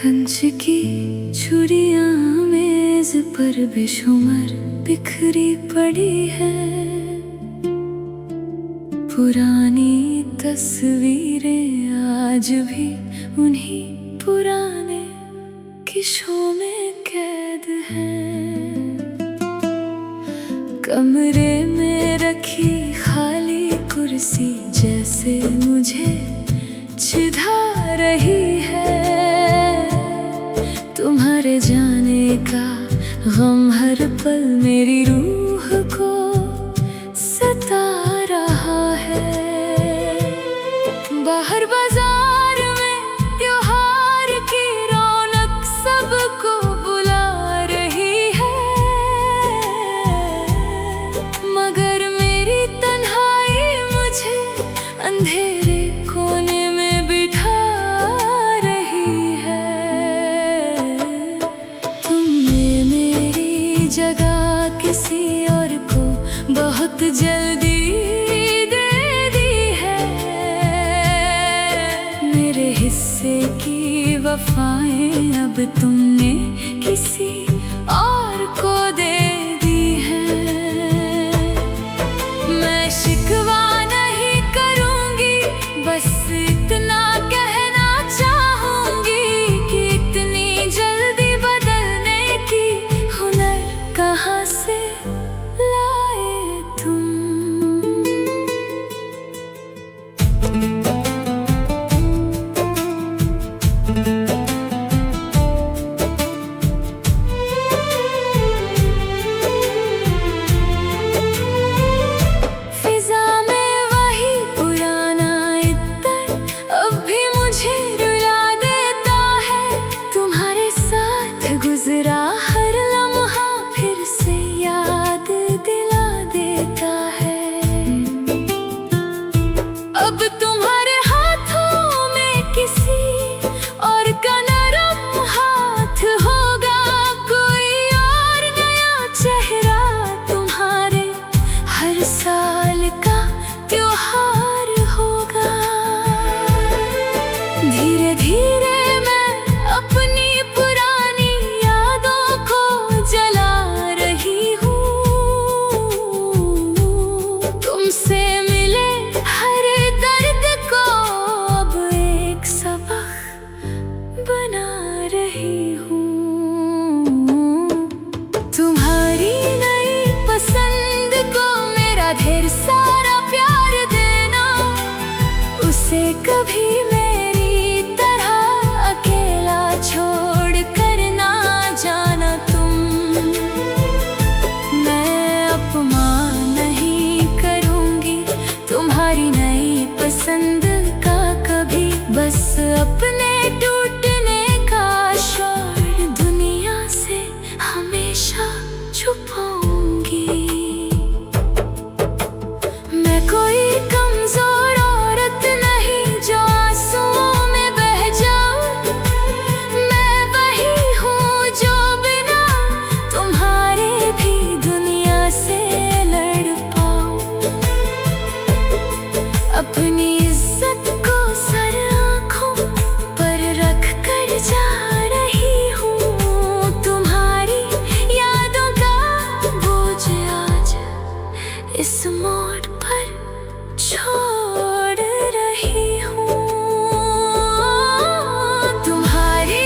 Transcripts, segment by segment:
कंच की छुरियां मेज पर बेशुमार बिखरी पड़ी है। पुरानी तस्वीरें आज भी उन्हीं पुराने किस्सों में कैद हैं। कमरे में रखी खाली कुर्सी जैसे मुझे चिढ़ा रही है। तुम्हारे जाने का गम हर पल मेरी रूह को सता रहा है। बाहर बाजार में त्योहार की रौनक सबको बुला रही है, मगर मेरी तन्हाई मुझे अंधेरे कोने में बिठा रही है। तुमने मेरी जगह किसी और को बहुत जल्दी हिस्से की वफाएं अब तुमने किसी और को दे दी है। मैं शिकवा नहीं करूंगी, बस इतना कहना चाहूंगी कि इतनी जल्दी बदलने की हुनर कहाँ से लाए तुम। धीरे धीरे मैं अपनी पुरानी यादों को जला रही हूँ। तुमसे मिले हर दर्द को अब एक सबक बना रही हूँ। तुम्हारी नई पसंद को मेरा ढेर सारा प्यार देना, उसे कभी छोड़ कर ना जाना तुम। मैं अपमान नहीं करूंगी तुम्हारी नई पसंद का कभी, बस अपने टूटने का शोर दुनिया से हमेशा छुपाऊंगी। मैं कोई कमजोर औरत नहीं जो आंसुओं में बह जाऊं। अपनी इज्जत को सर आँखों पर रख कर जा रही हूँ। तुम्हारी यादों का बोझ आज इस मोड़ पर छोड़ रही हूँ। तुम्हारी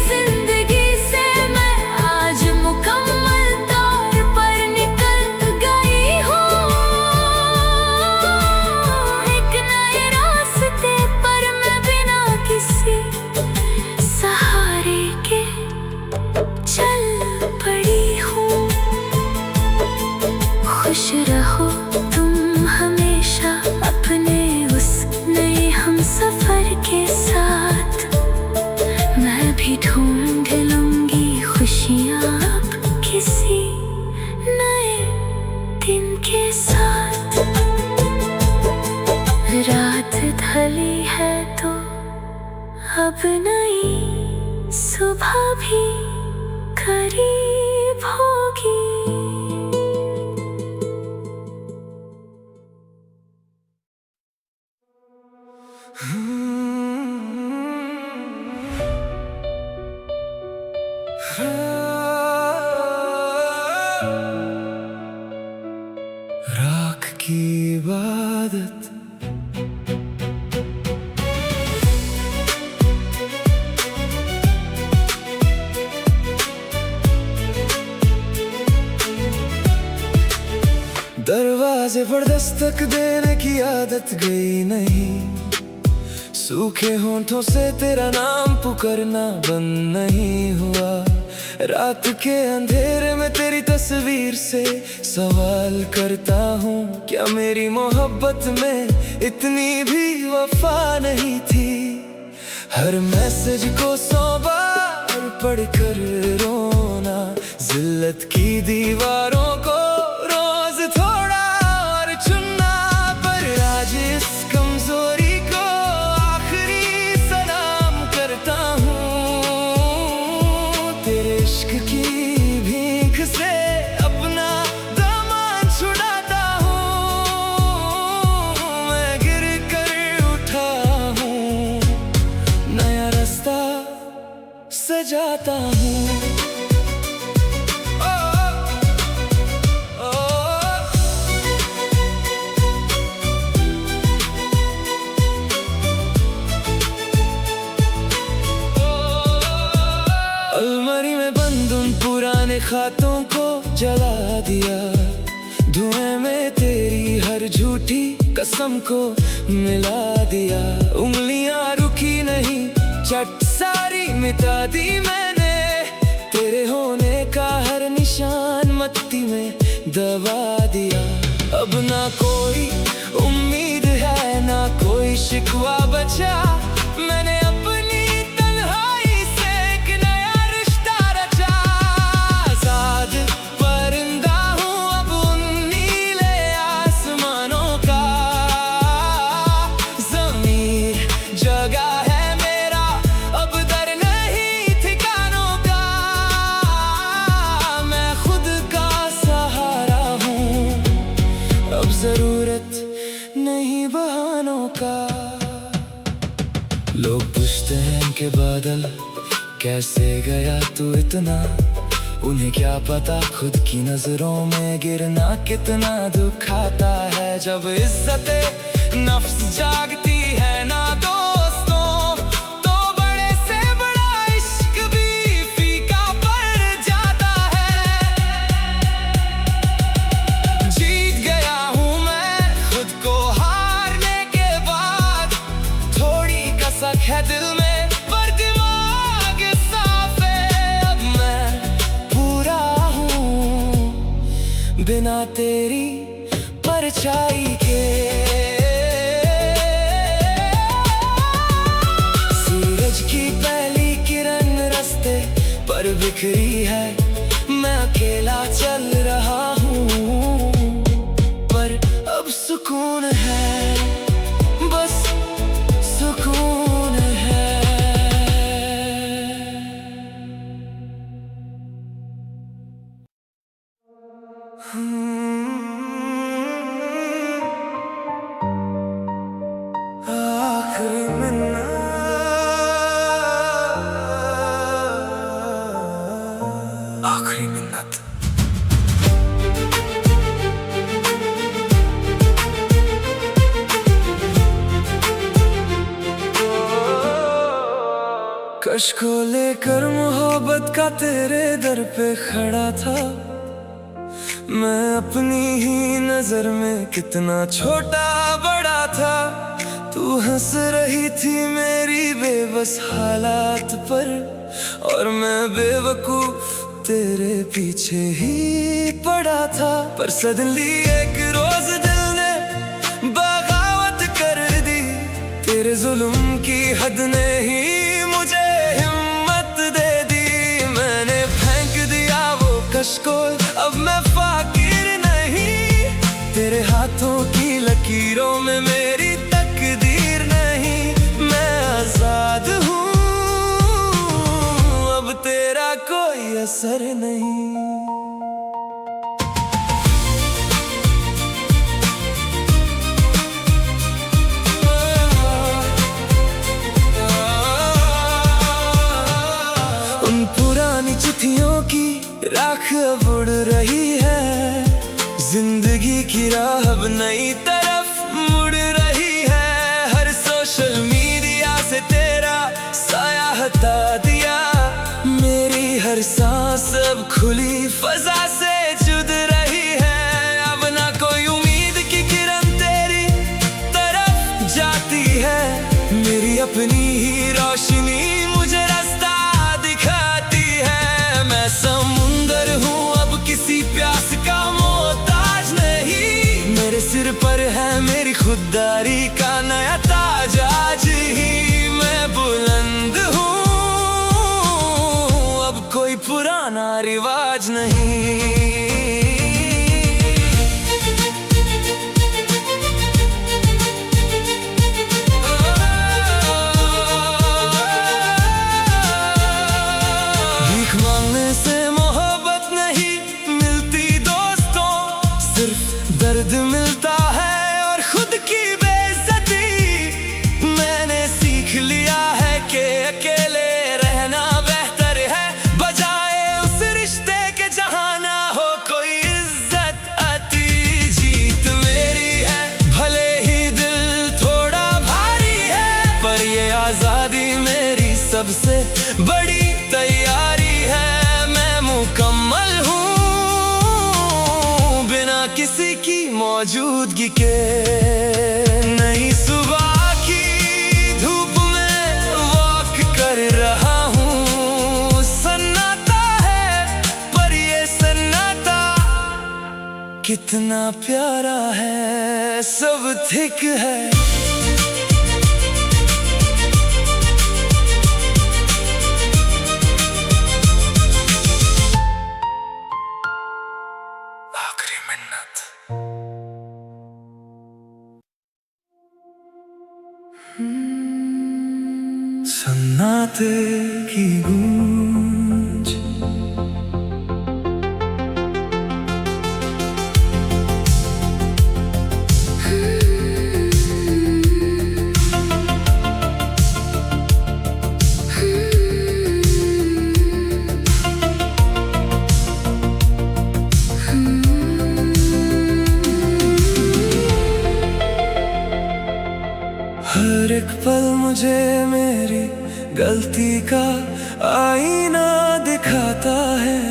जिंदगी से मैं आज मुकम्मल तौर पर निकल गई हूँ। सहारे के चल पड़ी हूँ। खुश रहो तुम हमेशा अपने उस नए हमसफर के साथ। मैं भी ढूंढ लूंगी खुशियाँ अब किसी नए दिन के साथ। रात ढली है तो अब नई सुबह भी करीब होगी। दरवाजे पर दस्तक देने की आदत गई नहीं, सूखे होंठों से तेरा नाम पुकारना बंद नहीं हुआ। रात के अंधेरे में तेरी तस्वीर से सवाल करता हूँ, क्या मेरी मोहब्बत में इतनी भी वफा नहीं थी। हर मैसेज को 100 बार पढ़कर रोना, जिल्लत की दीवारों को रोज थोड़ा और चुनना, पर आज इस कमजोरी को आखिरी सलाम करता हूँ। तेरे इश्क की भीख से अपना दामन छुड़ाता हूँ, मैं गिर कर उठा हूँ, नया रास्ता सजाता हूँ। अलमारी में बंद उन पुराने खातों को जला दिया, धुएं में तेरी हर झूठी कसम को मिला दिया। उंगलियां रुकी नहीं, चट सारी मिटा दी मैंने, तेरे होने का हर निशान मट्टी में दबा दिया। अब ना कोई उम्मीद है, ना कोई शिकवा बचा, मैंने अपनी तन्हाई से एक नया रिश्ता रचा। आजाद परिंदा हूँ अब उन नीले आसमानों का, ज़मीर जगह है मेरा अब दर नहीं ठिकानों का। मैं खुद का सहारा हूँ, अब जरूरत नहीं बहानों का। लोग पूछते हैं कि बादल कैसे गया तू इतना, उन्हें क्या पता खुद की नजरों में गिरना कितना दुख आता है। जब इज्जते नफ्स जागती है ना दोस्तों, तो बड़े से बड़ा इश्क भी फीका पड़ जाता है। जीत गया हूँ मैं खुद को हारने के बाद, थोड़ी कसक है दिल में पर दिमाग साफ है। अब मैं पूरा हूँ बिना तेरी परछाई के। सूरज की पहली किरण रास्ते पर बिखरी है, मैं अकेला चल रहा हूँ, पर अब सुकून है, बस सुकून है। आखिरी मिन्नत, आखिरी मिन्नत। कश को लेकर मोहब्बत का तेरे दर पे खड़ा था, मैं अपनी ही नजर में कितना छोटा बड़ा था। तू हंस रही थी मेरी बेबस हालात पर, और मैं बेवकूफ तेरे पीछे ही पड़ा था। पर सडनली एक रोज दिल ने बगावत कर दी, तेरे जुल्म की हद ने ही मुझे हिम्मत दे दी। मैंने फेंक दिया वो कशकोल, अब मैं फाकिर नहीं, तेरे हाथों की लकीरों में मेरी तकदीर नहीं। मैं आजाद हूँ अब तेरा कोई असर नहीं। उन पुरानी चिट्ठियों की राख अब उड़ रही है, जिंदगी की राह अब नई तरफ मुड़ रही है। हर सोशल मीडिया से तेरा साया हटा दिया, मेरी हर सांस अब खुली फजा से जुड़ रही है। अब ना कोई उम्मीद है। मेरी अपनी ही रोशनी मुझे रास्ता दिखाती है। मैं समुंदर हूँ अब किसी प्यास का मोहताज नहीं। मेरे सिर पर है मेरी खुददारी का नया ताज। आज ही मैं बुलंद हूँ, अब कोई पुराना रिवाज नहीं। भीख मांगने से मोहब्बत नहीं मिलती दोस्तों, सिर्फ दर्द मिलता है और खुद की बेइज्जती। मैंने सीख लिया है कि अकेले रहना बेहतर है, बजाए उस रिश्ते के जहाँ ना हो कोई इज्जत आती। जीत मेरी है भले ही दिल थोड़ा भारी है, पर ये आजादी मेरी सबसे बड़ी तैयारी है। मैं मुकम्मल हूँ बिना किसी की मौजूदगी के। नई सुबह की धूप में वॉक कर रहा हूँ। सन्नाटा है पर ये सन्नाटा कितना प्यारा है, सब थिक है। आखिरी मिन्नत। सन्नाटे की गूंज, हर एक पल मुझे मेरी गलती का आईना दिखाता है।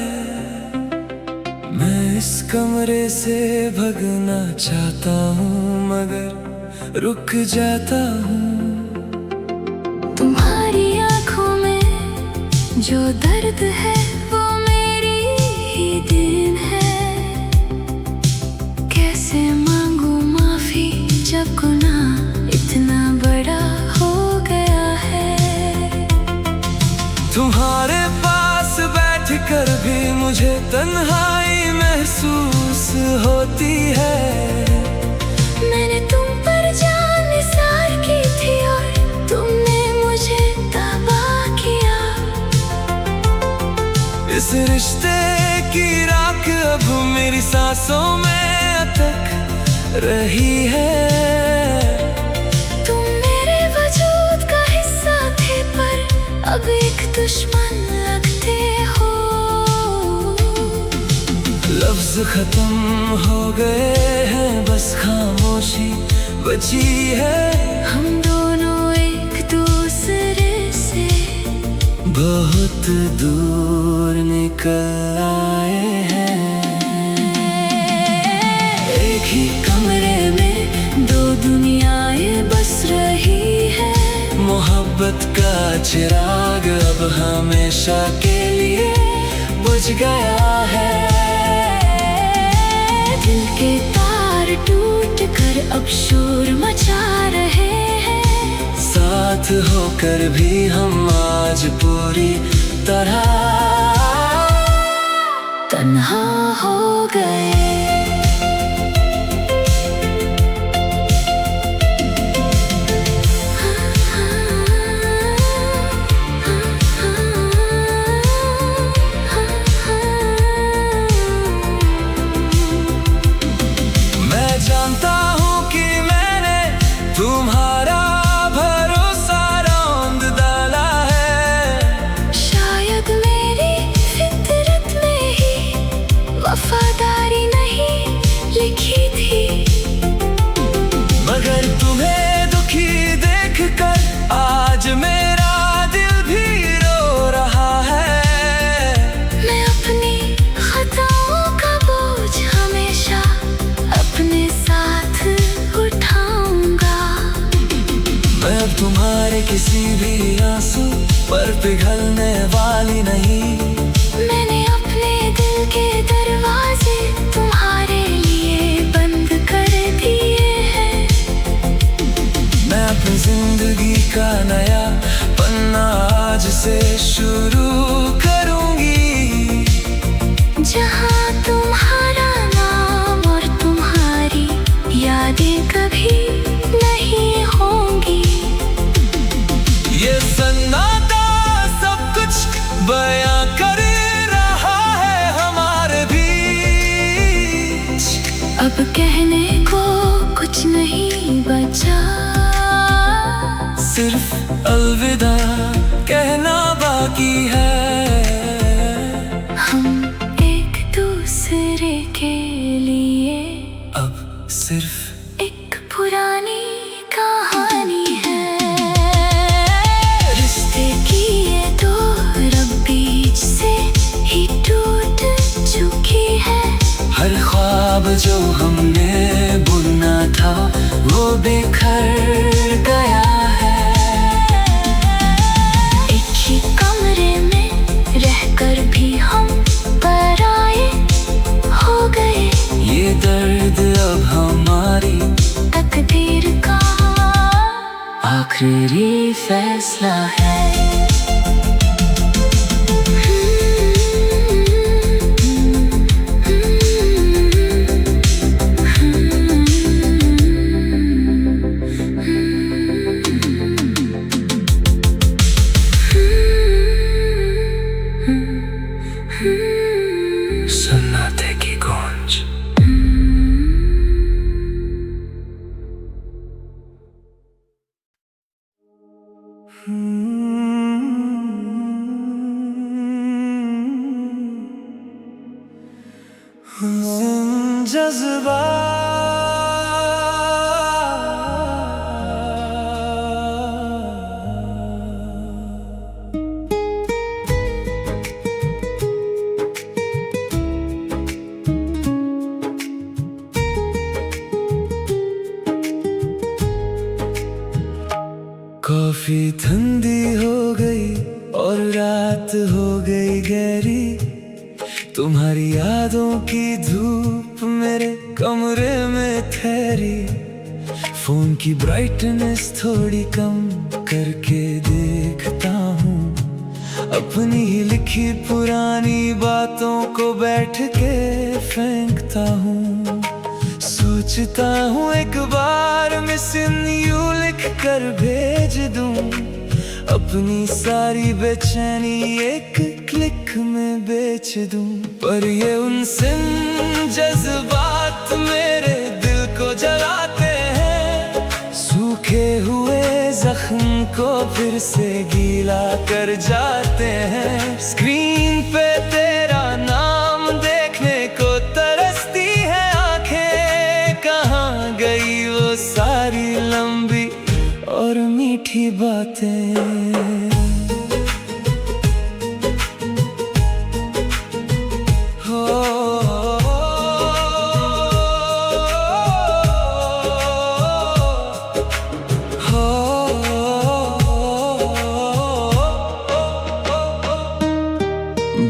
मैं इस कमरे से भगना चाहता हूँ मगर रुक जाता हूँ। तुम्हारी आंखों में जो दर्द है वो मेरी ही देन है। कैसे मांगू माफी जब गुनाह इतना बड़ा हो गया है। तुम्हारे पास बैठकर भी मुझे तन्हाई महसूस होती है। मैंने तुम पर जान निसार की थी और तुमने मुझे तबाह किया। इस रिश्ते की राख अब मेरी सांसों में अटक रही है। अब एक दुश्मन लगते हो। लफ्ज खत्म हो गए हैं, बस खामोशी बची है। हम दोनों एक दूसरे से बहुत दूर निकल आए हैं। एक ही कमरे में दो दुनियाएं बस रही है। मोहब्बत का चिराग अब हमेशा के लिए बुझ गया है। दिल के तार टूट कर अब शोर मचा रहे हैं। साथ होकर भी हम आज पूरी तरह तन्हा हो गए। जानता हूँ कि मैंने तुम्हारा भरोसा रौंद डाला है। शायद मेरी फितरत में ही वफादारी नहीं अब तुम्हारे किसी भी आंसू पर पिघलने वाली नहीं। मैंने अपने दिल के दरवाजे तुम्हारे लिए बंद कर दिए हैं। मैं अपनी जिंदगी का नया पन्ना आज से शुरू करूंगी, जहाँ तुम्हारा नाम और तुम्हारी यादें कभी नहीं होंगी। ये सन्नाटा सब कुछ बयां कर रहा है हमारे बीच। अब कहने को कुछ नहीं बचा, सिर्फ अलविदा कहना बाकी है। हम एक दूसरे के लिए अब सिर्फ एक पुरानी कहानी है। रिश्ते की ये डोर अब बीच से ही टूट चुकी है। हर ख्वाब जो हमने बुना था वो बिखर गया है। एक ही कमरे में रहकर भी हम पराए हो गए। ये दर्द अब हमारी तकदीर का आखिरी फैसला है। सन्नाटे की गूंज। जज्बा कॉफी ठंडी हो गई और रात हो गई गहरी। तुम्हारी यादों की धूप मेरे कमरे में ठहरी। फोन की ब्राइटनेस थोड़ी कम करके देखता हूँ, अपनी ही लिखी पुरानी बातों को बैठ के फेंकता हूँ। सोचता हूँ एक बार मिसिंग यू लिख कर भेज दूँ, अपनी सारी बेचैनी एक क्लिक में बेच दूँ। पर ये उनसे जज्बात मेरे दिल को जलाते हैं, सूखे हुए जख्म को फिर से गीला कर जाते हैं। स्क्रीन पे तेरा नाम देखने को तरसती है आंखें, कहाँ गई वो सारी लंबी और मीठी बातें।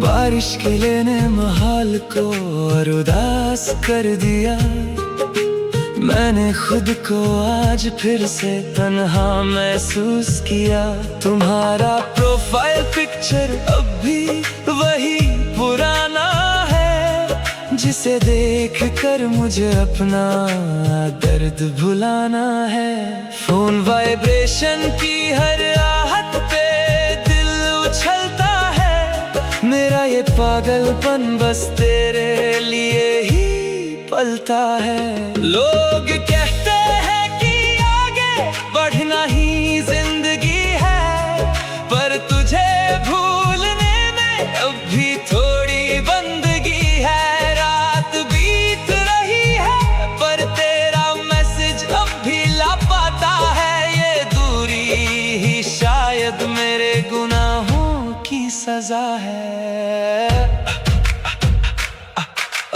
बारिश के लेने महल को और उदास कर दिया। मैंने खुद को आज फिर से तन्हा महसूस किया। तुम्हारा प्रोफाइल पिक्चर अब भी वही पुराना है, जिसे देख कर मुझे अपना दर्द भुलाना है। फोन वाइब्रेशन की हर आहट पे दिल उछलता है, मेरा ये पागलपन बस तेरे लिए ही पलता है। लोग कहते हैं कि आगे बढ़ना ही जिंदगी है, पर तुझे भूलने में अब भी थोड़ी बंदगी है। रात बीत रही है पर तेरा मैसेज अब भी लापता है। ये दूरी ही शायद मेरे गुनाहों की सजा है।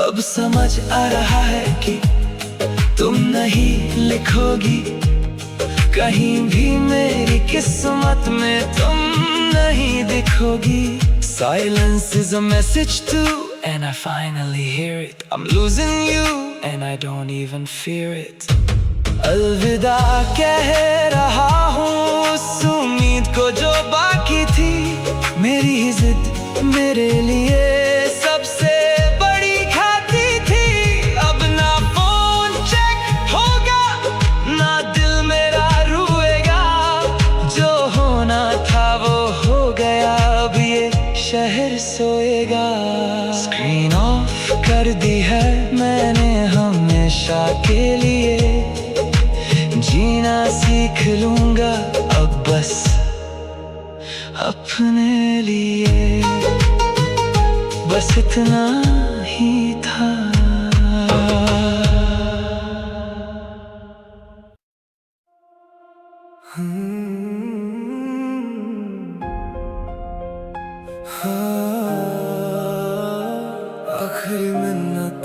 अब समझ आ रहा है कि तुम नहीं लिखोगी कहीं भी मेरे किस्मत में तुम नहीं दिखोगी। Silence is a message too, and I finally hear it. I'm losing you, and I don't even fear it. अलविदा कह रहा हूँ उस उम्मीद को जो बाकी थी। मेरी ही जिद मेरे लिए सबसे बड़ी खाती थी। अब ना फोन चेक होगा, ना दिल मेरा रोएगा। जो होना था वो हो गया, अब ये शहर सोएगा। स्क्रीन ऑफ कर दी है मैंने हमेशा के लिए। जीना सीख लूंगा अब बस अपने लिए। बस इतना ही था। आखिरी मिन्नत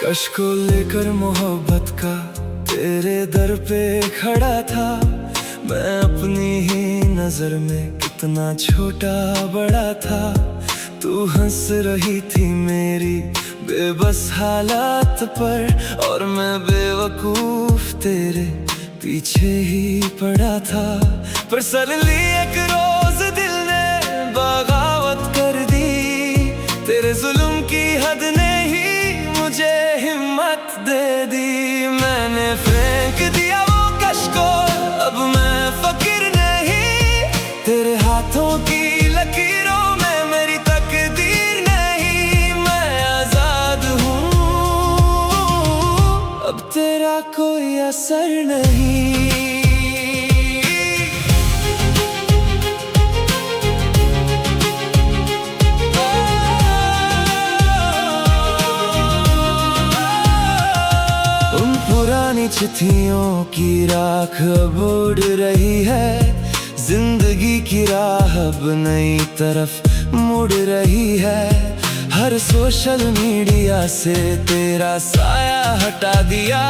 कश को लेकर मोहब्बत का तेरे दर पे खड़ा था। मैं अपनी ही नजर में कितना छोटा बड़ा था। तू हंस रही थी मेरी बेबस हालात पर, और मैं बेवकूफ तेरे पीछे ही पड़ा था। पर सडनली एक रोज दिल ने बगावत कर दी। तेरे जुल्म की हद ने ही मुझे हिम्मत दे दी। मैंने फेंक दिया वो कश को, अब मैं फकीर नहीं। तेरे हाथों की लकीरों में मेरी तकदीर नहीं। मैं आजाद हूँ, अब तेरा कोई असर नहीं। चिट्ठियों की राख अब उड़ रही है। जिंदगी की राह अब नई तरफ मुड़ रही है। हर सोशल मीडिया से तेरा साया हटा दिया।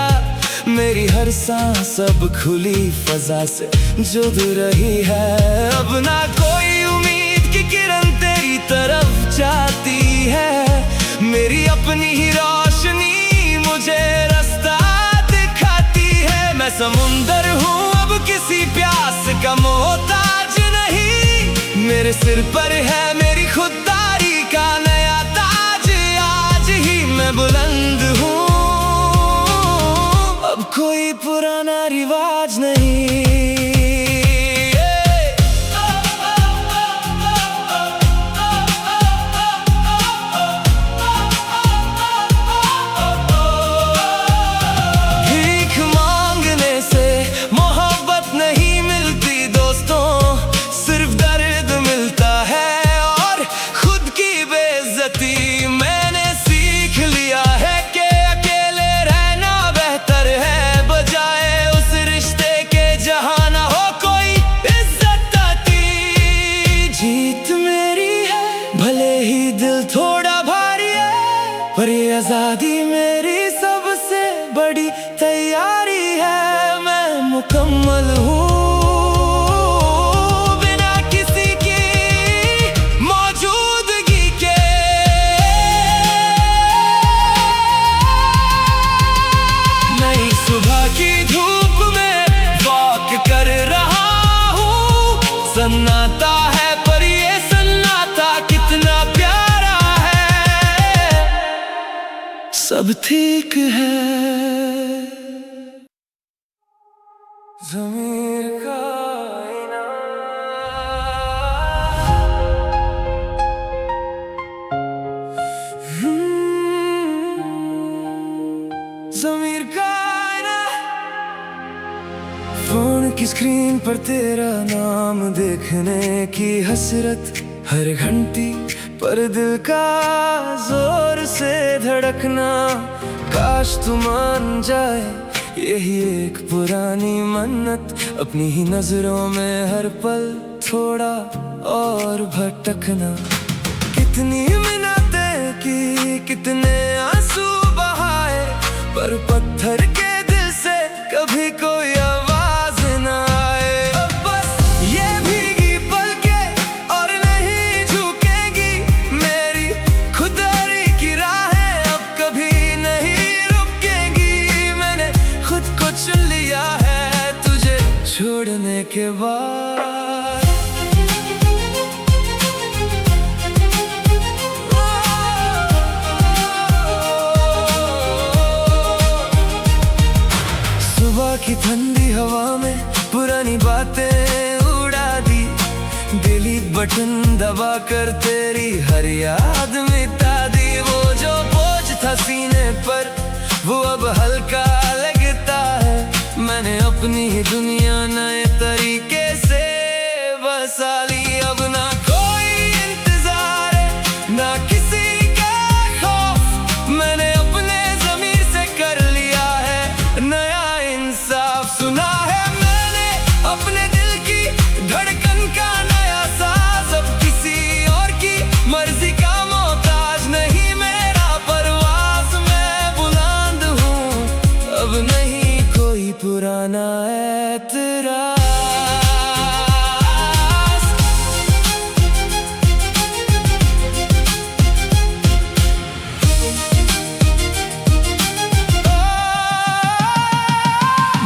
मेरी हर सांस अब खुली फजा से जुड़ रही है। अब ना कोई उम्मीद की किरण तेरी तरफ जाती है। मेरी अपनी ही रोशनी मुझे रास्ता दिखाती है। मैं समुंदर हूँ अब किसी प्यास का मोहताज नहीं। मेरे सिर पर है मेरी खुददारी का नया ताज। आज ही मैं बुलंद हूँ, अब कोई पुराना रिवाज नहीं। मैंने सीख लिया है कि अकेले रहना बेहतर है, बजाय उस रिश्ते के जहाँ ना हो कोई इज्जत आती। जीत मेरी है भले ही दिल थोड़ा भारी है, पर ये आजादी मेरी सबसे बड़ी तैयारी है। मैं मुकम्मल हूँ सन्नाटा है, पर ये सन्नाटा कितना प्यारा है। सब ठीक है। ज़मीर का आईना, ज़मीर का आईना। फोन की स्क्रीन पर तेरा नाम देखने की हसरत, हर घंटी पर दिल का जोर से धड़कना। काश तू मान जाए यही एक पुरानी मन्नत, अपनी ही नजरों में हर पल थोड़ा और भटकना। कितनी मिन्नतें की, कितने आंसू बहाए, पर पत्थर के दिल से कभी कोई आवाज ना आए। अब बस ये भीगी पलकें और नहीं झुकेंगी मेरी खुदारी की राहें अब कभी नहीं रुकेंगी। मैंने खुद को चुन लिया है तुझे छोड़ने के बाद। सुबह की ठंडी हवा में पुरानी बातें उड़ा दी, डिलीट बटन दबा कर तेरी हर याद मिटा दी। वो जो बोझ था सीने पर वो अब हल्का लगता है। मैंने अपनी ही दुनिया नए तरीके से बसा ली। अब ना कोई इंतजार है ना किसी का खौफ, मैंने अपने ज़मीर से कर लिया है नया इंसाफ। सुना है मैंने अपने दिल की धड़कन का नया साज, अब किसी और की मर्जी का मोहताज नहीं मेरा परवाज़। मैं बुलंद हूँ अब नहीं कोई पुराना एतराज़।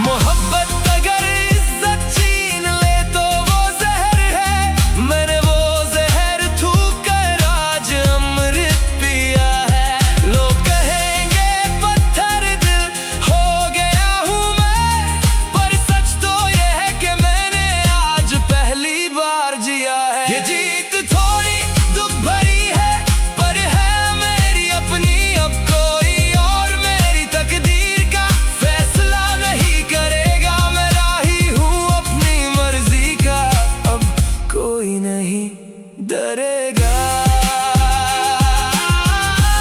मोहब्बत अगर इज्जत छीन ले तो वो जहर है। मैंने वो जहर थूक कर आज अमृत पिया है। लोग कहेंगे पत्थर दिल हो गया हूँ मैं, पर सच तो ये है कि मैंने आज पहली बार जिया है। ये जीत थोड़ी दुख भरी है पर है मेरी अपनी। अब कोई और मेरी तकदीर का फैसला नहीं करेगा। मैं राही हूँ अपनी मर्जी का, अब कोई नहीं डरेगा।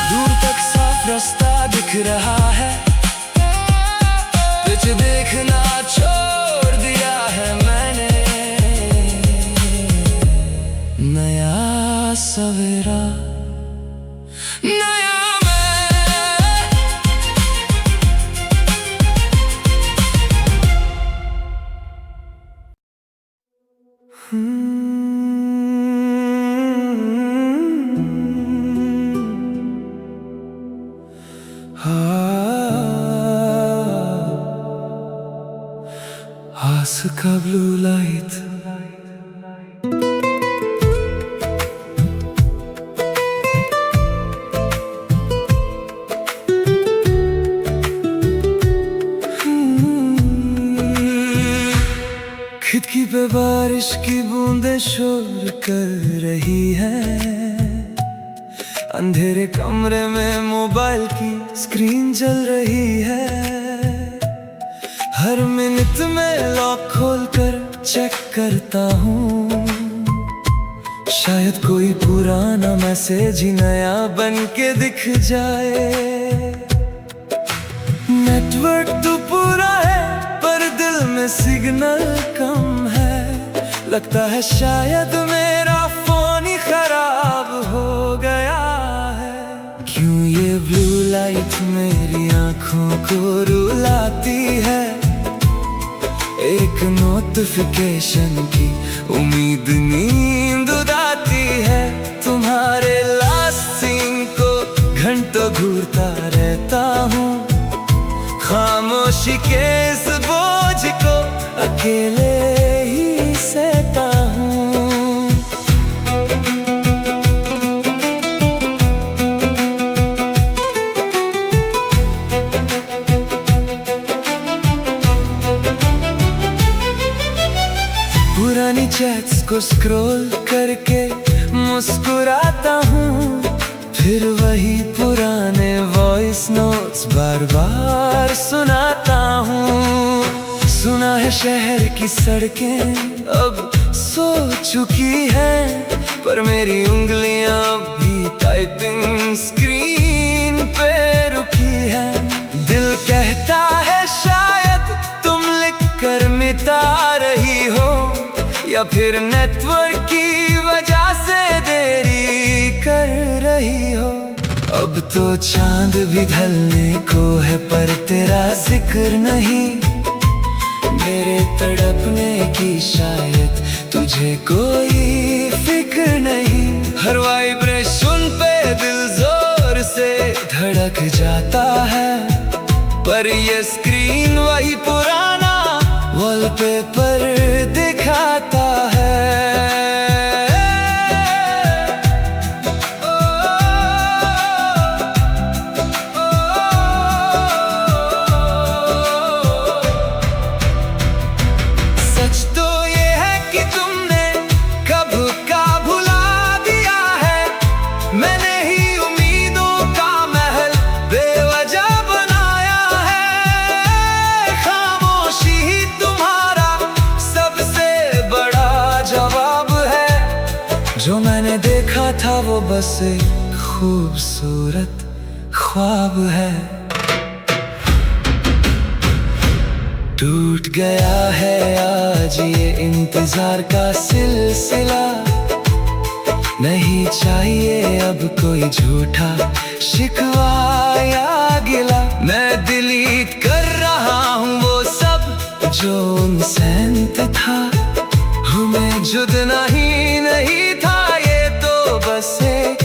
दूर तक साफ रास्ता दिख रहा है, पीछे देखना छोड़ दिया है मैंने। नया सवेरा नया आस का ब्लू लाइट खिड़की पे बारिश की बूंदें शोर कर रही हैं। अंधेरे कमरे में मोबाइल की स्क्रीन जल रही है। हर मिनट में लॉक खोलकर चेक करता हूँ, शायद कोई पुराना मैसेज ही नया बन के दिख जाए। नेटवर्क तो पूरा है पर दिल में सिग्नल कम है। लगता है शायद मेरा फोन ही खराब हो गया है। क्यों ये ब्लू लाइट मेरी आंखों को रुलाती है। एक नोटिफिकेशन की उम्मीद नींद उड़ाती है। तुम्हारे लास्ट सीन को घंटों घूरता रहता हूँ, खामोशी के इस बोझ को अकेले ही सहता हूँ। पुरानी चैट्स को स्क्रॉल करके मुस्कुराता हूँ, फिर वही पुराने वॉइस नोट्स बार बार सुनाता हूँ। सुना है शहर की सड़कें अब सो चुकी हैं, पर मेरी उंगलियां भी टाइपिंग स्क्रीन पे रुकी हैं। दिल कहता है शायद तुम लिख कर मिटा रही हो, या फिर नेटवर्क की वजह से देरी कर रही हो। अब तो चांद भी ढलने को है पर तेरा जिक्र नहीं। तड़पने की शायद तुझे कोई फिक्र नहीं। हर वाइब्रेशन पे दिल जोर से धड़क जाता है, पर ये स्क्रीन वही पुराना वॉलपेपर दिखाता है। सच तो ये है कि तुमने कब का भुला दिया है, मैंने ही उम्मीदों का महल बेवजह बनाया है। खामोशी ही तुम्हारा सबसे बड़ा जवाब है, जो मैंने देखा था वो बस एक खूबसूरत ख्वाब है। टूट गया है आज ये इंतजार का सिलसिला, नहीं चाहिए अब कोई झूठा शिकवा या गिला। मैं डिलीट कर रहा हूँ वो सब जो उनसेंट था, हमें जुड़ना ही नहीं था, ये तो बस एक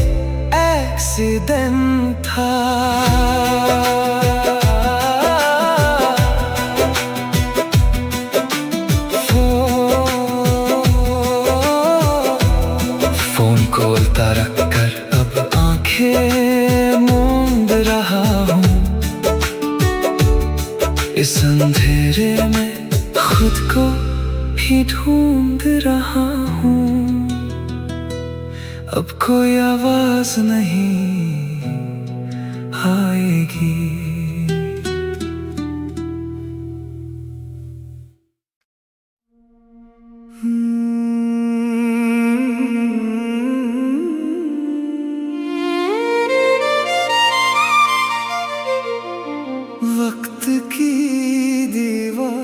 एक्सीडेंट था। खोलता रखकर अब आंखें मूंद रहा हूँ, इस अंधेरे में खुद को ही ढूंढ रहा हूँ। अब कोई आवाज नहीं आएगी। वक्त की दीवार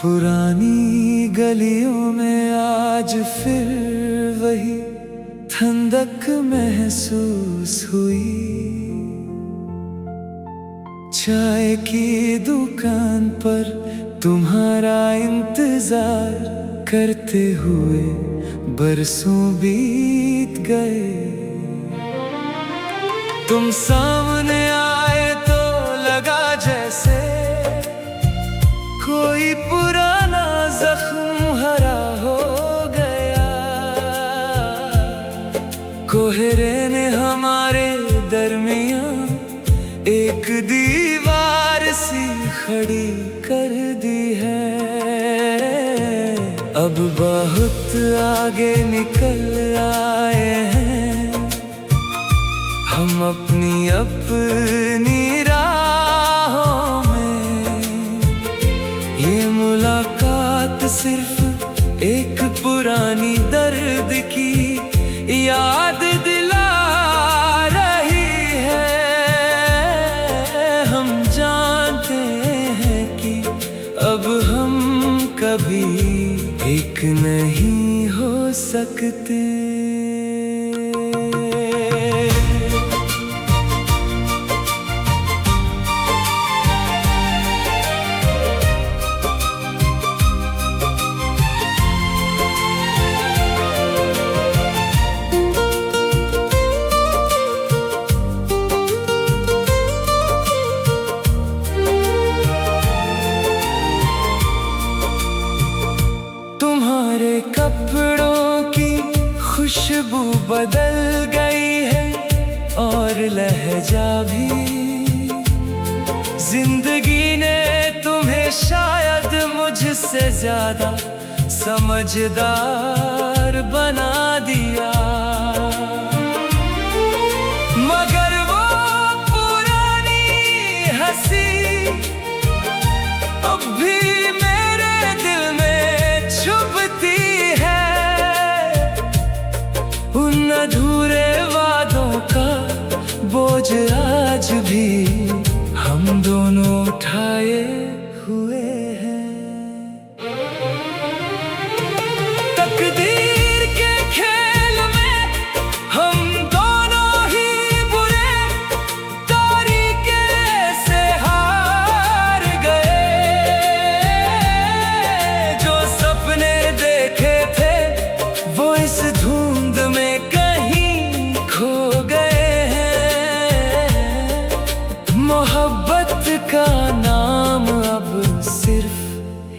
पुरानी गलियों में आज फिर वही ठंडक महसूस हुई। चाय की दुकान पर तुम्हारा इंतजार करते हुए बरसों बीत गए। तुम सामने आए तो लगा जैसे कोई पुराना जख्म हरा हो गया। कोहरे ने हमारे दरमियां एक दीवार सी खड़ी कर दी है। अब बहुत आगे निकल आए हैं हम अपनी राहों में। ये मुलाकात सिर्फ एक पुरानी दर्द की याद दिला रही है। हम जानते हैं कि अब हम कभी एक नहीं हो सकते। तुम्हारे कपड़ों की खुशबू बदल गई है और लहजा भी। जिंदगी ने तुम्हें शायद मुझसे ज्यादा समझदार बना दिया। मगर वो पुरानी हंसी अब भी मेरे दिल में छुपती है। उन अधूरे वादों का बोझ आज भी हम दोनों उठाए हुए हैं।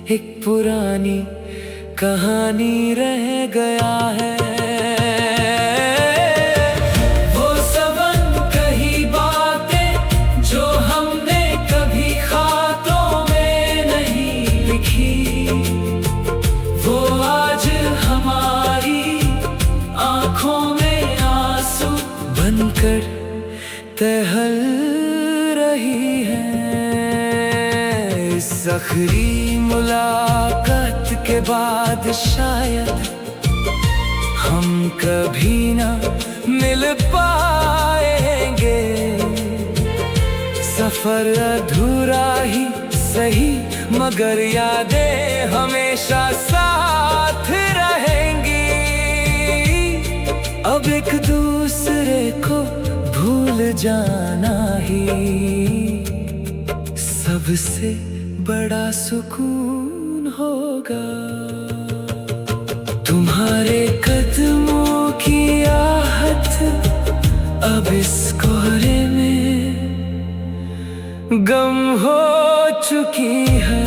एक पुरानी कहानी रह गया है। वो सब कही बातें जो हमने कभी खातों में नहीं लिखी, वो आज हमारी आंखों में आंसू बनकर तहल रही है। इस आखिरी मुलाकात के बाद शायद हम कभी ना मिल पाएंगे। सफर अधूरा ही सही मगर यादें हमेशा साथ रहेंगी। अब एक दूसरे को भूल जाना ही सबसे बड़ा सुकून होगा। तुम्हारे कदमों की आहट अब इस कोहरे में गम हो चुकी है।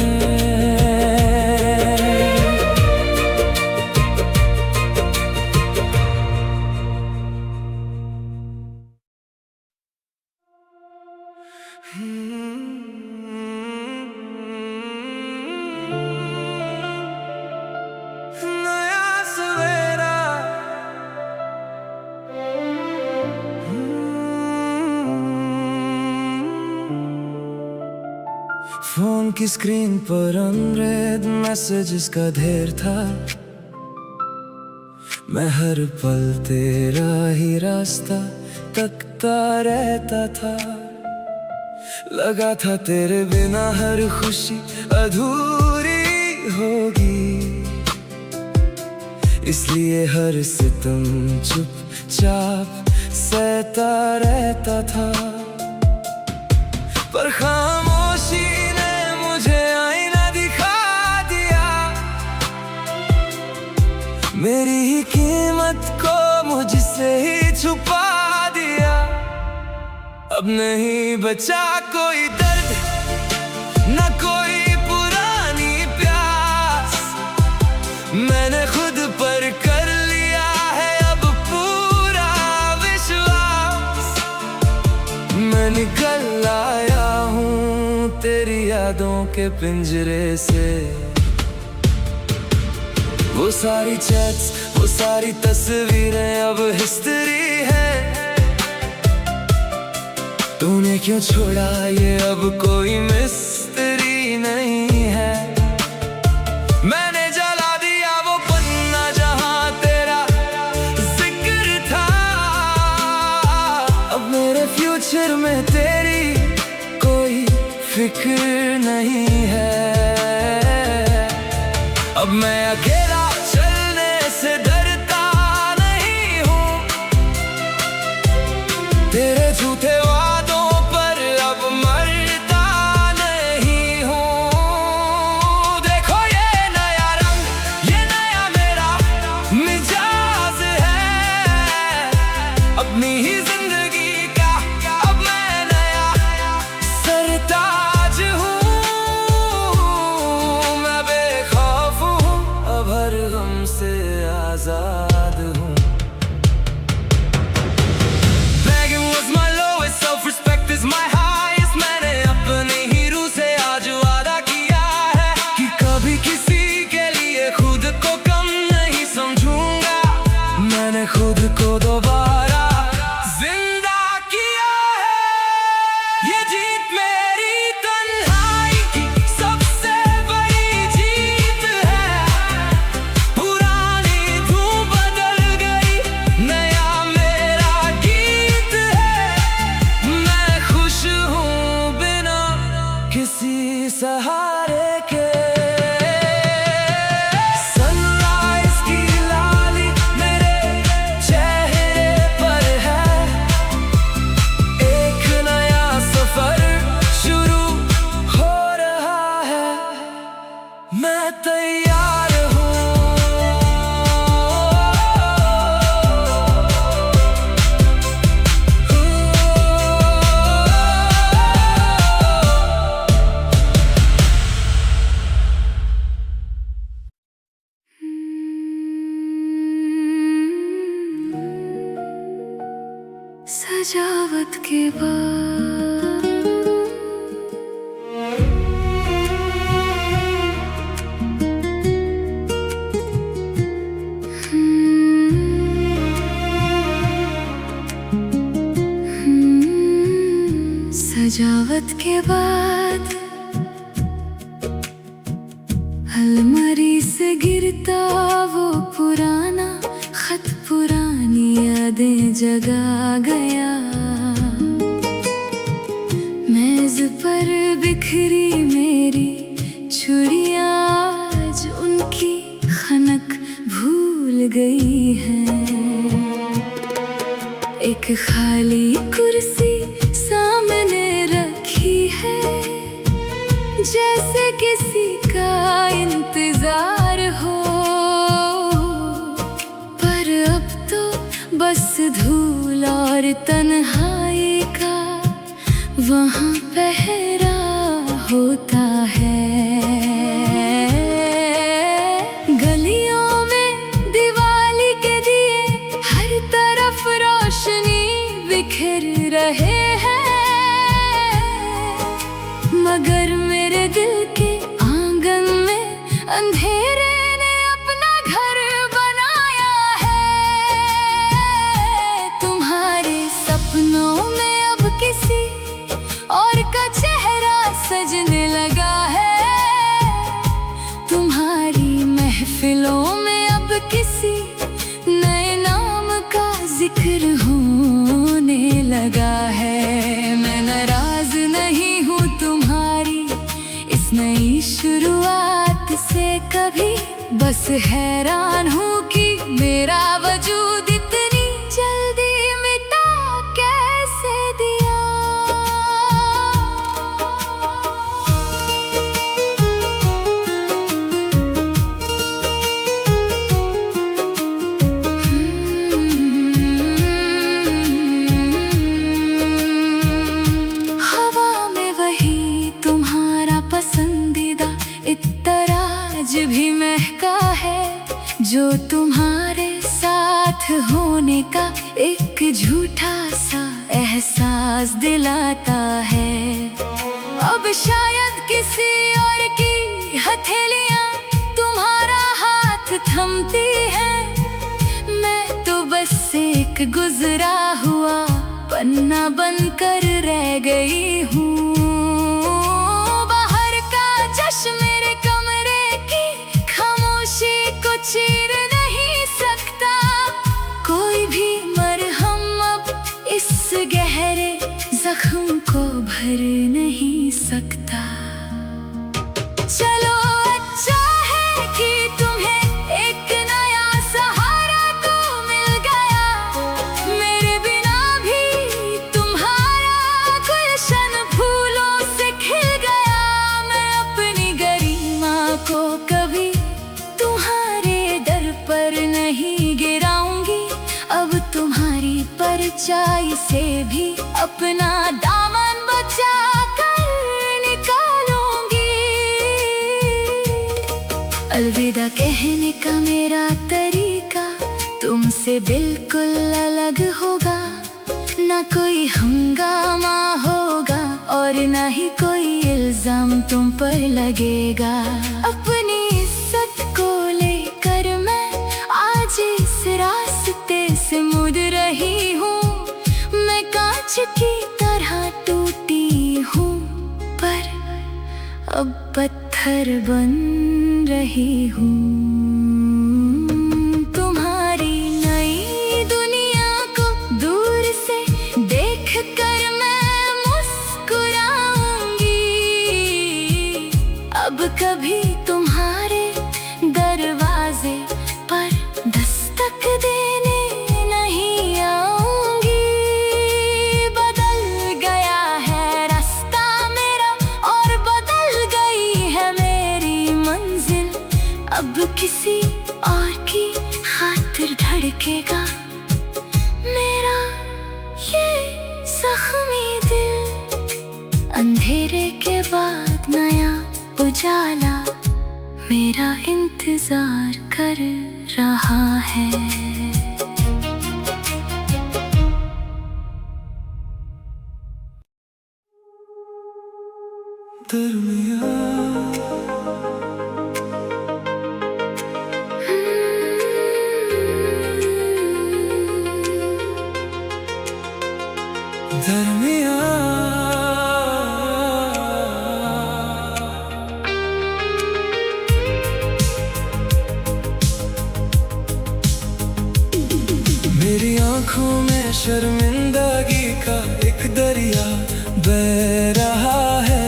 नया सवेरा, फोन की स्क्रीन पर अनरेड मैसेजेस का ढेर था। मैं हर पल तेरा ही रास्ता तकता रहता था। लगा था तेरे बिना हर खुशी अधूरी होगी, इसलिए हर सितम चुपचाप सहता रहता था। पर खामोशी ने मुझे आईना दिखा दिया, मेरी ही कीमत को मुझसे ही छुपा दिया। अब नहीं बचा कोई दर्द, न कोई पुरानी प्यास। मैंने खुद पर कर लिया है अब पूरा विश्वास। मैं निकल आया हूँ तेरी यादों के पिंजरे से। वो सारी चैट्स, वो सारी तस्वीरें अब हिस्ट्री है। तूने क्यों छोड़ा ये अब कोई मिस्ट्री नहीं है। मैंने जला दिया वो पन्ना जहां तेरा जिक्र था। अब मेरे फ्यूचर में तेरी कोई फिक्र नहीं है। अब मैं अकेला चलने से डरता नहीं हूँ, तेरे झूठे अपनी ही जिंदगी का अब मैं नया सरताज हूँ। मैं बेखौफ हूँ, अब हर गम से आजाद हूँ। Begging was my lowest, self-respect is my highest। मैंने अपनी ही रूह से आज वादा किया है कि कभी किसी के लिए खुद को कम नहीं समझूंगा। मैंने खुद को दोबारा किसी सहारे के। सनराइज की लाली मेरे चेहरे पर है। एक नया सफर शुरू हो रहा है। मैं तैयार हूँ। सजावट के बाद सजावट के बाद अलमारी से गिरता वो पुराना खत, पुरानी यादें जगा गया। मेज पर बिखरी मेरी छुड़ियां आज उनकी खनक भूल गई है। एक खाली कुर्सी सामने रखी है, जैसे किसी का इंतजार हो, पर अब तो बस धूल और तन्हाई का वहाँ पहरा होता है। गलियों में दिवाली के दिए हर तरफ रोशनी बिखर रहे हैं, मगर मेरे दिल के आंगन में अंधेरे ने अपना घर बनाया है। तुम्हारे सपनों में अब किसी और का चेहरा सजने लगा है। तुम्हारी महफिलों में अब किसी नए नाम का जिक्र होने लगा है। मैं नाराज नहीं हूँ तुम्हारी इस नई शुरुआत से कभी, बस हैरान हूँ कि मेरा वजूद इतनी जल्दी मिटा कैसे दिया। हवा में वही तुम्हारा पसंदीदा इत्तर आज भी महका है, जो तुम्हारे साथ होने का एक झूठा सा एहसास दिलाता है। अब शायद किसी और की हथेलियां तुम्हारा हाथ थमती हैं। मैं तो बस एक गुजरा हुआ पन्ना बनकर रह गई हूँ। बाहर का जश्न मेरे कमरे की खामोशी को चीर नहीं सकता। कोई भी मरहम अब इस गहरे जख्म को भर नहीं सकता। चलो अच्छा है कि तुम्हें एक नया सहारा तो मिल गया। मेरे बिना भी तुम्हारा गुलशन फूलों से खिल गया। मैं अपनी गरिमा को कभी तुम्हारे दर पर नहीं गिराऊंगी। अब तुम्हारी परछाई से भी अपना दामन बचा कर निकालूंगी। अलविदा कहने का मेरा तरीका तुमसे बिल्कुल अलग होगा। ना कोई हंगामा होगा और ना ही कोई इल्जाम तुम पर लगेगा। अपनी इज्जत को लेकर मैं आज इस रास्ते से मुड़ रही हूँ। मैं कांच की तरह टूटी हूँ, पर अब पत्थर बन रही हूँ। तुम्हारी नई दुनिया को दूर से देखकर मैं मुस्कुराऊंगी। अब कभी तुम्हारे दरवाजे पर दस्तक देने नहीं आऊंगी। बदल गया है रास्ता मेरा और बदल गई है मेरी मंजिल। अब किसी और की खातिर धड़केगा मेरा ये जख्मी दिल। अंधेरे के बाद नया उजाला मेरा इंतजार कर रहा है। दरमियाँ मेरी आंखों में शर्मिंदगी का एक दरिया बह रहा है।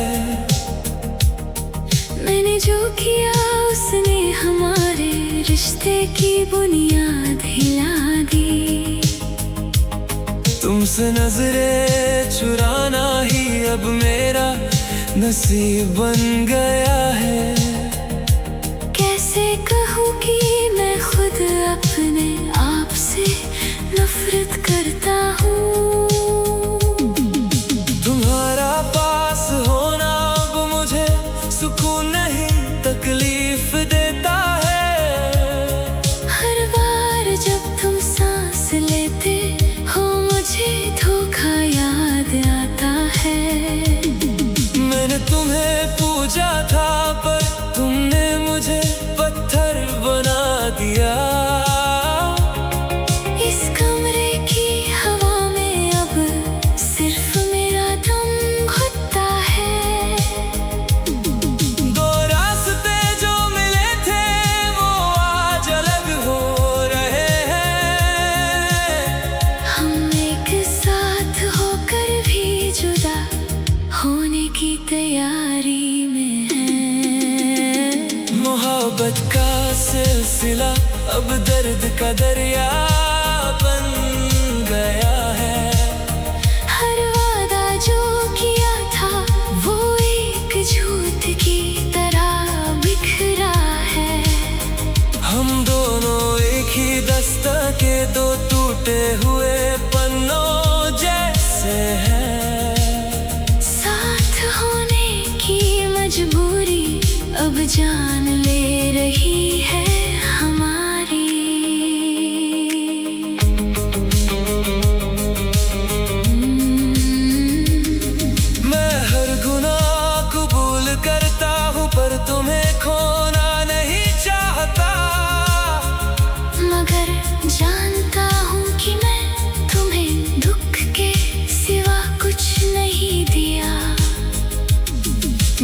मैंने जो किया उसने हमारे रिश्ते की बुनियाद हिला दी। तुमसे नजरें चुराना ही अब मेरा नसीब बन गया है। कैसे कहूँ कि मैं खुद अपने आप से नफरत करता हूँ। तुम्हारा पास होना अब मुझे सुकून नहीं तकलीफ देता है। हर बार जब तुम सांस लेते हो मुझे धोखा याद आता है। मैंने तुम्हें पूजा था पर तुमने मुझे पत्थर बना दिया। इस कमरे की हवा में अब सिर्फ मेरा दम घुटता है। दो रास्ते जो मिले थे वो आज अलग हो रहे हैं। हम एक साथ होकर भी जुदा होने की तैयारी में हैं। मोहब्बत का सिलसिला अब दर्द का दरिया बन गया है। हर वादा जो किया था वो एक झूठ की तरह बिखरा है। हम दोनों एक ही दस्तक के दो टूटे हुए पन्नों जैसे हैं। साथ होने की मजबूरी अब जान ले रही है हमारी। मैं हर गुनाह कबूल करता हूँ पर तुम्हें खोना नहीं चाहता। मगर जानता हूँ कि मैं तुम्हें दुख के सिवा कुछ नहीं दिया।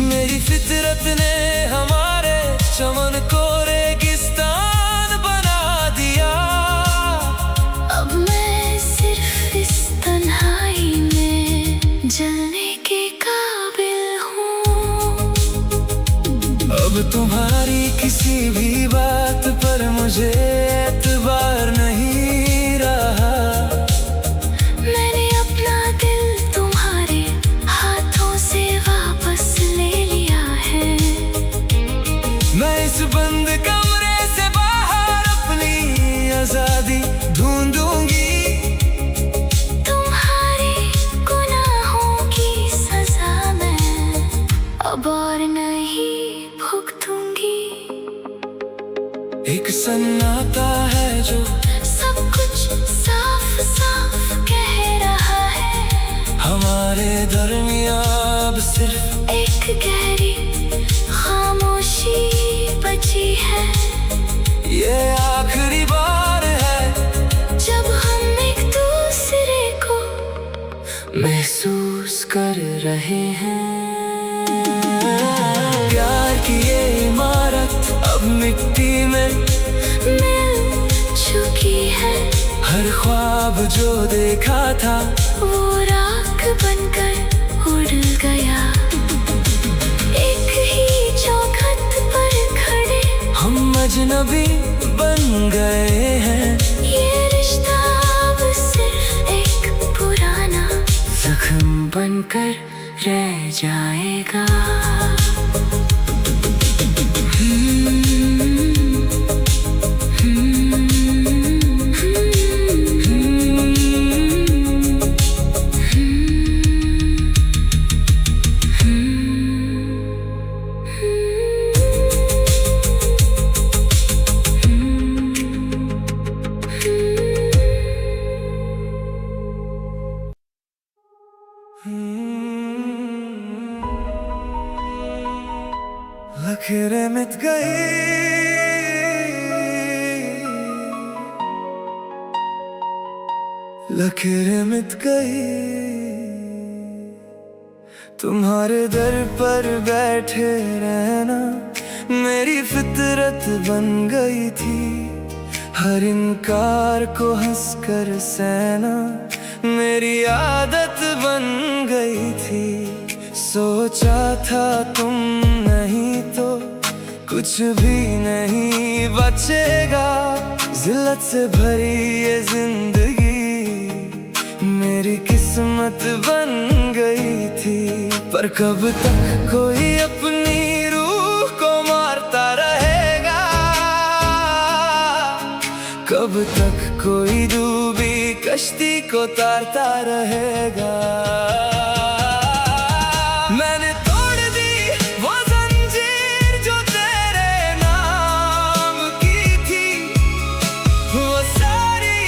मेरी फितरत ने हमारे चमन को रेगिस्तान बना दिया। अब मैं सिर्फ इस तन्हाई में जलने के काबिल हूँ। अब तुम्हारी किसी भी बात पर मुझे एतबार नहीं रहा। मैंने अपना दिल तुम्हारे हाथों से वापस ले लिया है। मैं इस बंद कमरे से बाहर अपनी आजादी ढूंढूंगी। तुम्हारे गुनाहों की सजा मैं अब और नहीं भुगतूंगी। एक सन्नाटा है जो सब कुछ साफ साफ कह रहा है। हमारे दरमियां अब सिर्फ एक गहरी खामोशी बची है। ये आखिरी बार है जब हम एक दूसरे को महसूस कर रहे हैं। प्यार की ये इमारत अब मिट्टी में मिल चुकी है। हर ख्वाब जो देखा था वो राख बनकर उड़ गया। एक ही चौखट पर खड़े हम अजनबी बन गए हैं। ये रिश्ता अब सिर्फ एक पुराना जख्म बनकर रह जाएगा। लकीरें मिट गई, लकीरें मिट गई। तुम्हारे दर पर बैठे रहना मेरी फितरत बन गई थी। हर इनकार को हंसकर सहना मेरी आदत बन गई थी। सोचा था तुम नहीं तो कुछ भी नहीं बचेगा। जिल्लत से भरी ये जिंदगी मेरी किस्मत बन गई थी। पर कब तक कोई अपनी रूह को मारता रहेगा, कब तक कोई डूबी कश्ती को तारता रहेगा। मैंने तोड़ दी वो जंजीर जो तेरे नाम की थी। वो सारी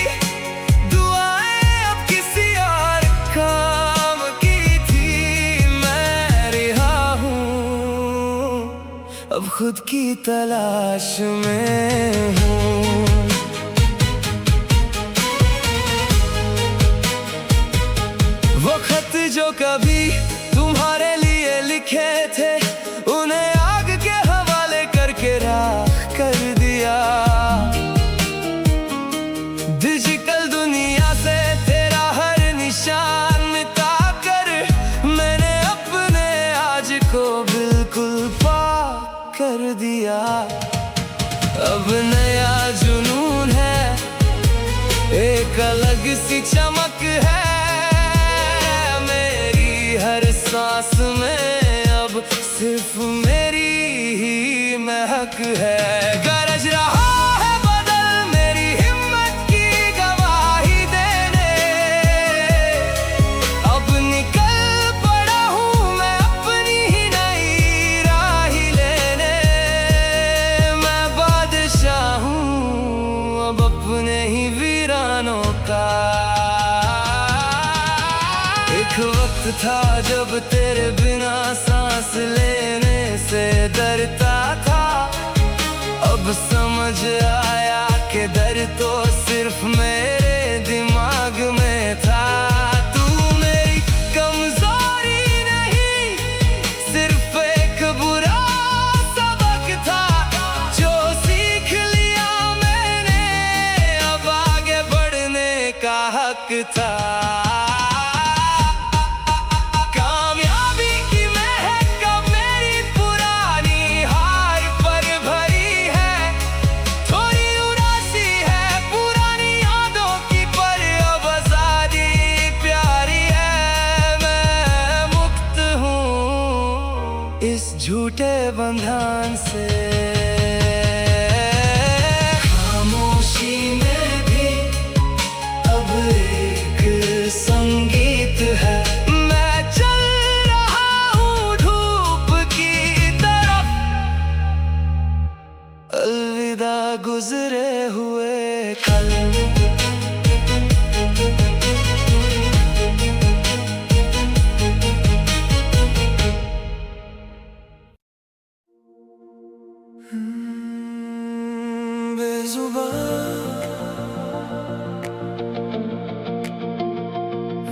दुआएं अब किसी और काम की थी। मैं रिहा हूँ अब खुद की तलाश में हूँ। वो खत जो कभी तुम्हारे लिए लिखे थे, उन्हें आग के हवाले करके राख कर दिया। डिजिटल दुनिया से तेरा हर निशान मिटा कर मैंने अपने आज को बिल्कुल पाक कर दिया। अब नया जुनून है, एक अलग सी चमक है। हर सांस में अब सिर्फ मेरी ही महक है। गरज रहा है बदल मेरी हिम्मत की गवाही देने। अब निकल पड़ा हूँ मैं अपनी ही नई राह लेने। मैं बादशाह हूँ अब अपने ही वीरानों का। एक वक्त था जब तेरे बिना सांस लेने से डरता था। अब समझ आया कि डर तो सिर्फ मेरे दिमाग में था। तू मेरी कमजोरी नहीं, सिर्फ एक बुरा सबक था जो सीख लिया मैंने। अब आगे बढ़ने का हक था। इस झूठे बंधन से खामोशी में भी अब एक संगीत है। मैं चल रहा हूँ धूप की तरफ, अलविदा गुजरे हुए कल।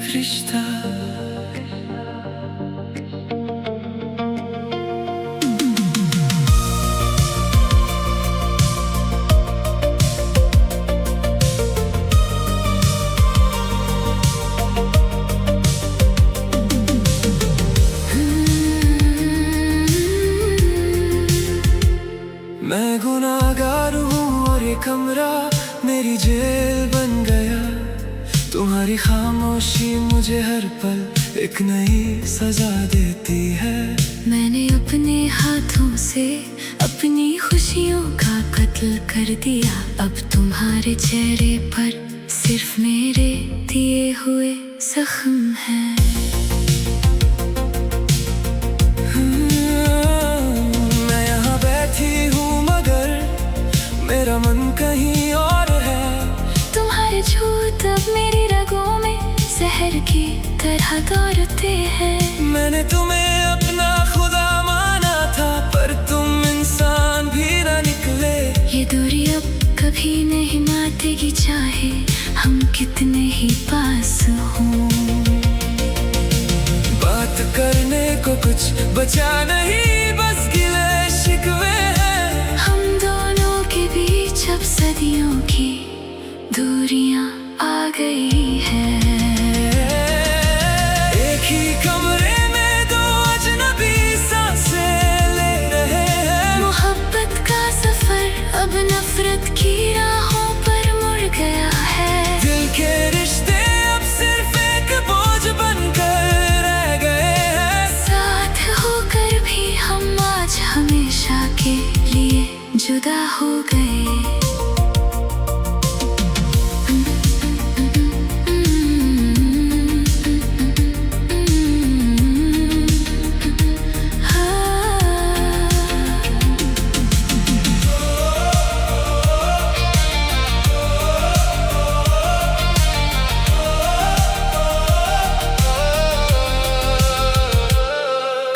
रिश्ता मैं गुनाहगार हूँ और ये कमरा मेरी जेल बन गया। तुम्हारी खामोशी मुझे हर पल एक नई सजा देती है। मैंने अपने हाथों से अपनी खुशियों का कत्ल कर दिया। अब तुम्हारे चेहरे पर सिर्फ मेरे दिए हुए जख्म हैं। मैं यहाँ बैठी हूँ मगर मेरा मन कहीं और है। तुम्हारे झूठ अब मेरी रगों में जहर की तरह दौड़ते हैं। मैंने तुम्हें अपना खुदा माना था पर तुम कभी नहीं मातेगी चाहे हम कितने ही पास हों। बात करने को कुछ बचा नहीं, बस गिले शिकवे हैं। हम दोनों के बीच अब सदियों की दूरियां आ गई हैं। एक ही कमरे में दो अजनबी सांसें ले रहे हैं। मोहब्बत का सफर अब नफरत की राहों पर मुड़ गया है। दिल के रिश्ते अब सिर्फ एक बोझ बनकर रह गए हैं। साथ होकर भी हम आज हमेशा के लिए जुदा हो गए।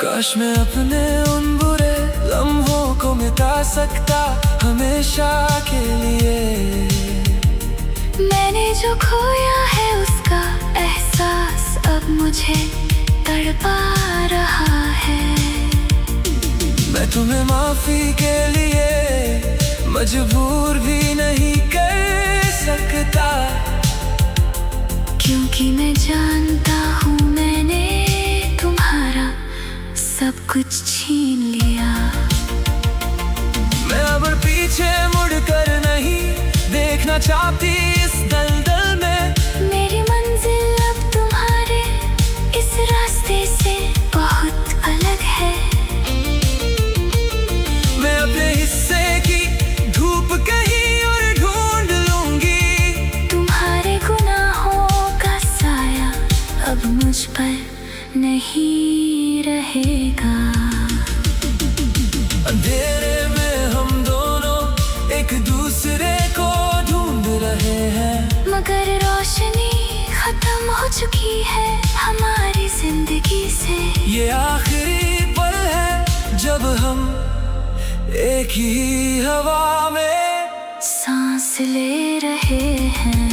काश मैं अपने उन बुरे लम्हों को मिटा सकता हमेशा के लिए। मैंने जो खोया है उसका एहसास अब मुझे तड़पा रहा है। मैं तुम्हें माफी के लिए मजबूर भी नहीं कर सकता, क्योंकि मैं जानता हूँ मैंने तुम्हारा सब कुछ छीन लिया। मैं अब पीछे मुड़कर नहीं देखना चाहती इस दलदल में। मेरी मंजिल अब तुम्हारे इस रास्ते से बहुत अलग है। मैं अपने हिस्से की धूप कहीं और ढूंढ लूंगी। तुम्हारे गुनाहों का साया अब मुझ पर नहीं रहेगा। अंधेरे में हम दोनों एक दूसरे को ढूंढ रहे हैं, मगर रोशनी खत्म हो चुकी है हमारी जिंदगी से। ये आखिरी पल है जब हम एक ही हवा में सांस ले रहे हैं।